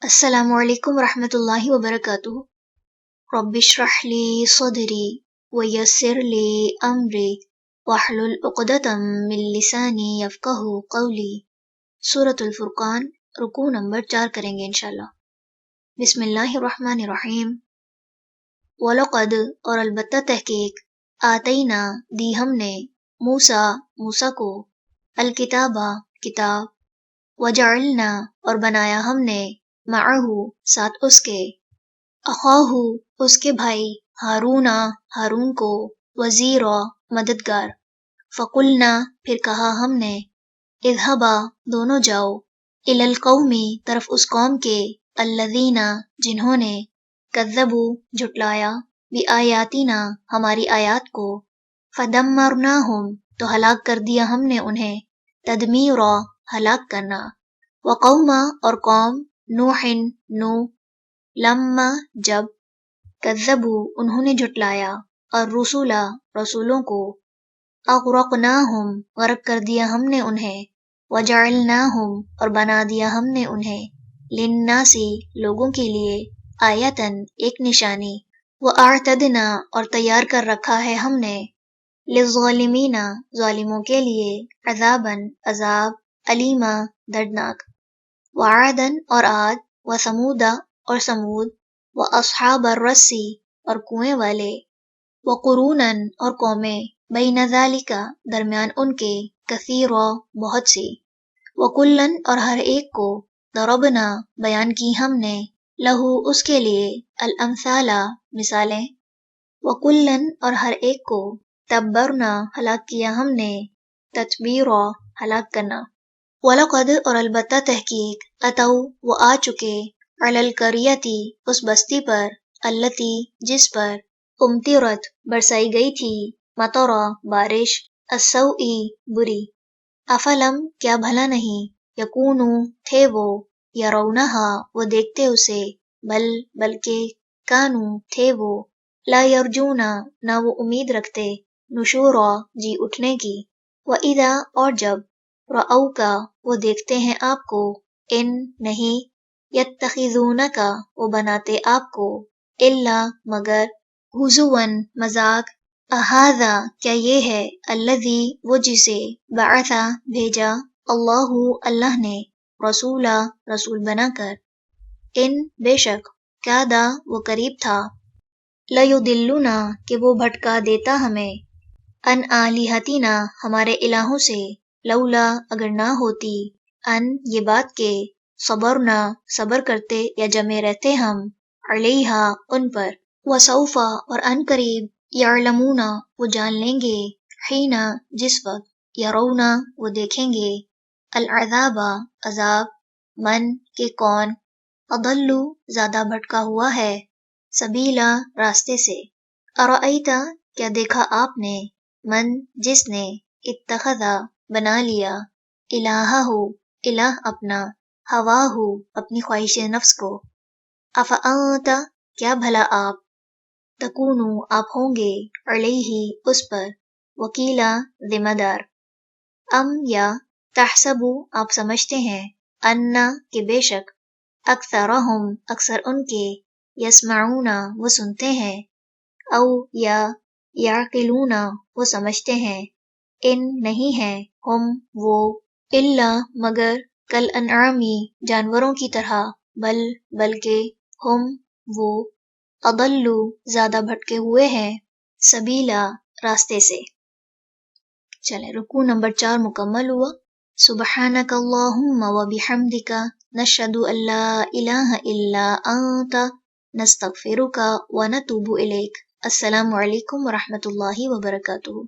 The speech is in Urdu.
السلام علیکم ورحمۃ اللہ وبرکاتہ۔ رب اشرح لی صدری ویسر لی امری واحلل عقدۃ من لسانی یفقہوا قولی۔ سورۃ الفرقان، رکوع نمبر 4 کریں گے انشاءاللہ۔ بسم اللہ الرحمن الرحیم۔ وَلَقَدْ اور البتہ تحقیق، آتینا دی ہم نے، موسیٰ کو، الکتابہ کتاب، وجعلنا اور بنایا ہم نے، معہو ساتھ اس کے، اخاہو اس کے بھائی، ہارون کو، وزیرا مددگار، فقلنا پھر کہا ہم نے، اذھبا دونوں جاؤ، الی القوم طرف اس قوم کے، الذین جنہوں نے، کذبوا جھٹلایا، بآیاتنا ہماری آیات کو، فدمرناہم تو ہلاک کر دیا ہم نے انہیں، تدمیرا ہلاک کرنا، وقوم اور قوم، نوح لما جب، کذبوا انہوں نے جھٹلایا، الرسول رسولوں کو، اغرقناہم غرق کر دیا ہم نے انہیں، وجعلناہم اور بنا دیا ہم نے انہیں، للناس لوگوں کے لیے، آیتن ایک نشانی، واعتدنا اور تیار کر رکھا ہے ہم نے، للظالمین ظالموں کے لیے، عذابن عذاب، علیما دردناک، وعادن اور عاد، وثمودا اور سمود، واصحاب الرس اور کنویں والے، وقرونن اور قومیں، بین ذالک درمیان ان کے، کثیرا بہت سی، وکلن اور ہر ایک کو، ضربنا بیان کی ہم نے، لہو اس کے لیے، الامثال مثالیں، وکلن اور ہر ایک کو، تبرنا ہلاک کیا ہم نے، تتبیرا ہلاک کرنا، وَلَقَدْ اور البتہ تحقیق، اتوا وہ آ چکے، علی القریۃ اس بستی پر، التی جس پر، امطرت برسائی گئی تھی، مطرا بارش، السوء بری، افلم کیا بھلا نہیں، یکونوا تھے وہ، یرونہا وہ دیکھتے اسے، بلکہ کانوا تھے وہ، لا یرجون نہ وہ امید رکھتے، نشورا جی اٹھنے کی، وَإِذَا اور جب، رأوک وہ دیکھتے ہیں آپ کو، ان نہیں، یتخذونک وہ بناتے آپ کو، الا مگر، ہزوا مذاق، اہذا کیا یہ ہے، الذی وہ جسے، بعث بھیجا، اللہ نے، رسولا رسول بنا کر، ان بے شک، کادا وہ قریب تھا، لیضلنا کہ وہ بھٹکا دیتا ہمیں، ان آلہتنا ہمارے الہوں سے، لولا اگر نہ ہوتی، ان یہ بات کہ، صبرنا صبر کرتے یا جمے رہتے ہم، علیہا ان پر، وسوف اور ان قریب، یعلمون وہ جان لیں گے، حین جس وقت، یرونا وہ دیکھیں گے، العذاب عذاب، من کہ کون، اضل زیادہ بھٹکا ہوا ہے، سبیلا راستے سے، ارأیت کیا دیکھا آپ نے، من جس نے، اتخذ بنا لیا، الہہ الہ اپنا، ہواہ اپنی خواہش نفس کو، افانت کیا بھلا آپ، تکونو آپ ہوں گے، علیہ اس پر، وکیلا ذمہ دار، ام یا، تحسبو آپ سمجھتے ہیں، انا کہ بے شک، اکثرہم اکثر ان کے، یسمعون وہ سنتے ہیں، او یا، یعقلون وہ سمجھتے ہیں، ان نہیں ہیں، ہم وہ، الا مگر، کل انعامی جانوروں کی طرح، بلکہ، ہم وہ، اضل زیادہ بھٹکے ہوئے ہیں، سبیلا راستے سے۔ چلیں رکوع نمبر 4 مکمل ہوا۔ سبحانک اللہم وبحمدک، نشہد ان لا الہ الا انت، نستغفرک ونتوب الیک۔ السلام علیکم ورحمۃ اللہ وبرکاتہ۔